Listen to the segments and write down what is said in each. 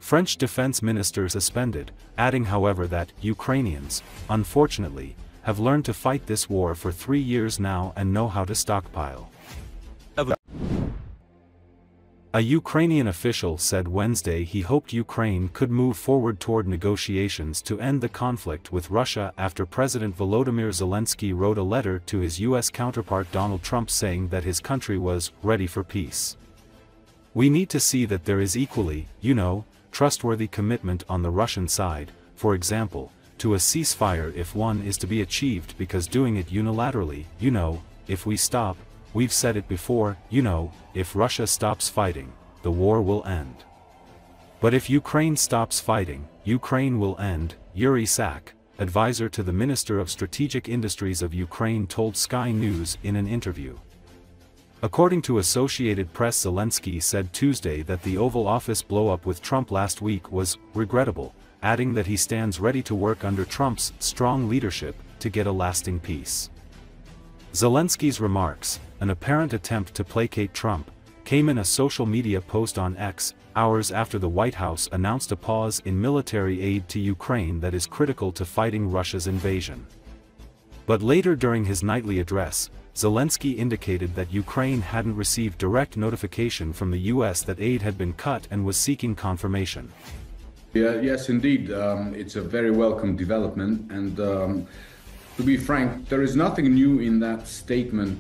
French defense minister suspended, adding however that Ukrainians, unfortunately, have learned to fight this war for 3 years now and know how to stockpile. A Ukrainian official said Wednesday he hoped Ukraine could move forward toward negotiations to end the conflict with Russia after President Volodymyr Zelensky wrote a letter to his U.S. counterpart Donald Trump saying that his country was ready for peace. "We need to see that there is equally, trustworthy commitment on the Russian side, for example, to a ceasefire if one is to be achieved, because doing it unilaterally, if we stop, we've said it before, if Russia stops fighting, the war will end. But if Ukraine stops fighting, Ukraine will end," Yuri Sak, advisor to the Minister of Strategic Industries of Ukraine told Sky News in an interview. According to Associated Press, Zelensky said Tuesday that the Oval Office blow-up with Trump last week was regrettable, adding that he stands ready to work under Trump's strong leadership to get a lasting peace. Zelensky's remarks, an apparent attempt to placate Trump, came in a social media post on X, hours after the White House announced a pause in military aid to Ukraine that is critical to fighting Russia's invasion. But later during his nightly address, Zelensky indicated that Ukraine hadn't received direct notification from the US that aid had been cut and was seeking confirmation. Yes, indeed, it's a very welcome development, and to be frank, there is nothing new in that statement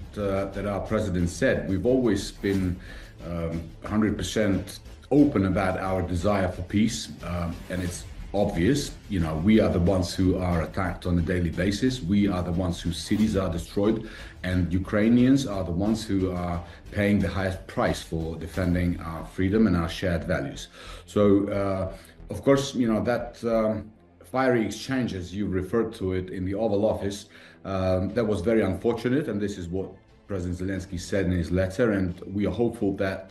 that our president said. We've always been 100% open about our desire for peace, and it's obvious. We are the ones who are attacked on a daily basis. We are the ones whose cities are destroyed, and Ukrainians are the ones who are paying the highest price for defending our freedom and our shared values. So, of course, that fiery exchange, as you referred to it in the Oval Office, that was very unfortunate, and this is what President Zelensky said in his letter, and we are hopeful that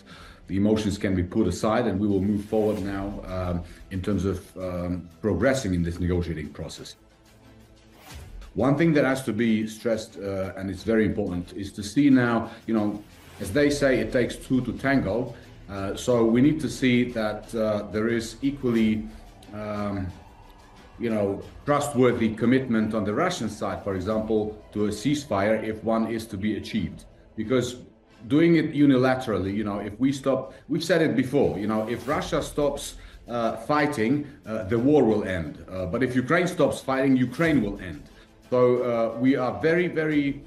the emotions can be put aside and we will move forward now in terms of progressing in this negotiating process. One thing that has to be stressed, and it's very important, is to see now, as they say, it takes two to tango. So we need to see that there is equally trustworthy commitment on the Russian side, for example, to a ceasefire if one is to be achieved. Because doing it unilaterally, if we stop, we've said it before, if Russia stops fighting, the war will end. But if Ukraine stops fighting, Ukraine will end. So we are very, very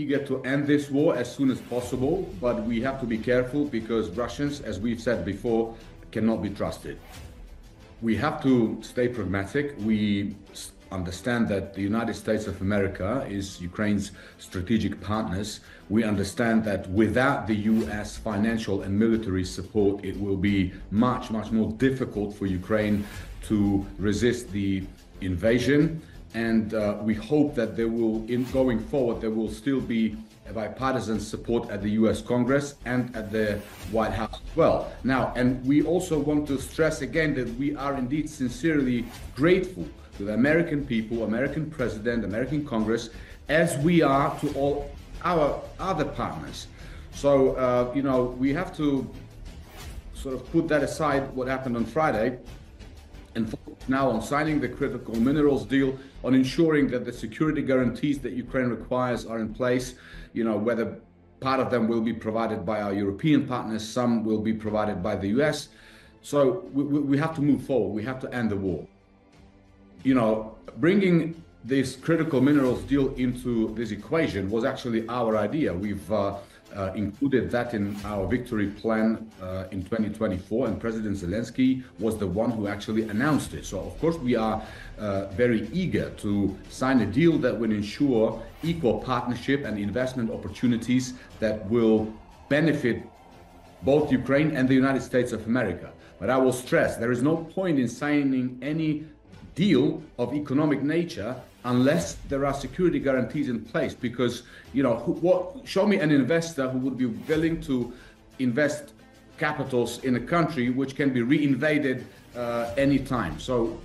eager to end this war as soon as possible, but we have to be careful because Russians, as we've said before, cannot be trusted. We have to stay pragmatic. We understand that the United States of America is Ukraine's strategic partners. We understand that without the US financial and military support, it will be much, much more difficult for Ukraine to resist the invasion. And we hope that there will, going forward, there will still be a bipartisan support at the US Congress and at the White House as well. Now, and we also want to stress again that we are indeed sincerely grateful to the American people, American president, American Congress, as we are to all our other partners. So, we have to sort of put that aside, what happened on Friday, and focus now on signing the critical minerals deal, on ensuring that the security guarantees that Ukraine requires are in place, whether part of them will be provided by our European partners, some will be provided by the US. So we have to move forward, we have to end the war. Bringing this critical minerals deal into this equation was actually our idea. We've included that in our victory plan in 2024, and President Zelensky was the one who actually announced it. So, of course, we are very eager to sign a deal that will ensure equal partnership and investment opportunities that will benefit both Ukraine and the United States of America. But I will stress, there is no point in signing any deal of economic nature unless there are security guarantees in place, because show me an investor who would be willing to invest capitals in a country which can be reinvaded anytime. So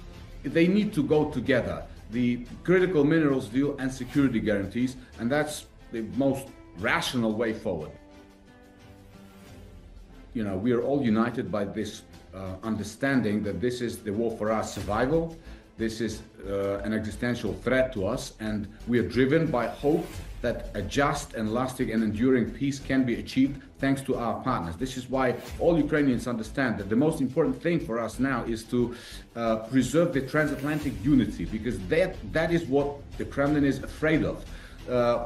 they need to go together, the critical minerals deal and security guarantees, and that's the most rational way forward. We are all united by this understanding that this is the war for our survival. This is an existential threat to us, and we are driven by hope that a just and lasting and enduring peace can be achieved thanks to our partners. This is why all Ukrainians understand that the most important thing for us now is to preserve the transatlantic unity, because that is what the Kremlin is afraid of.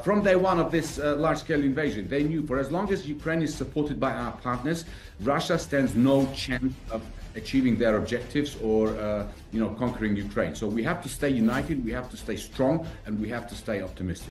From day one of this large-scale invasion, they knew for as long as Ukraine is supported by our partners, Russia stands no chance of achieving their objectives or conquering Ukraine. So we have to stay united, we have to stay strong, and we have to stay optimistic.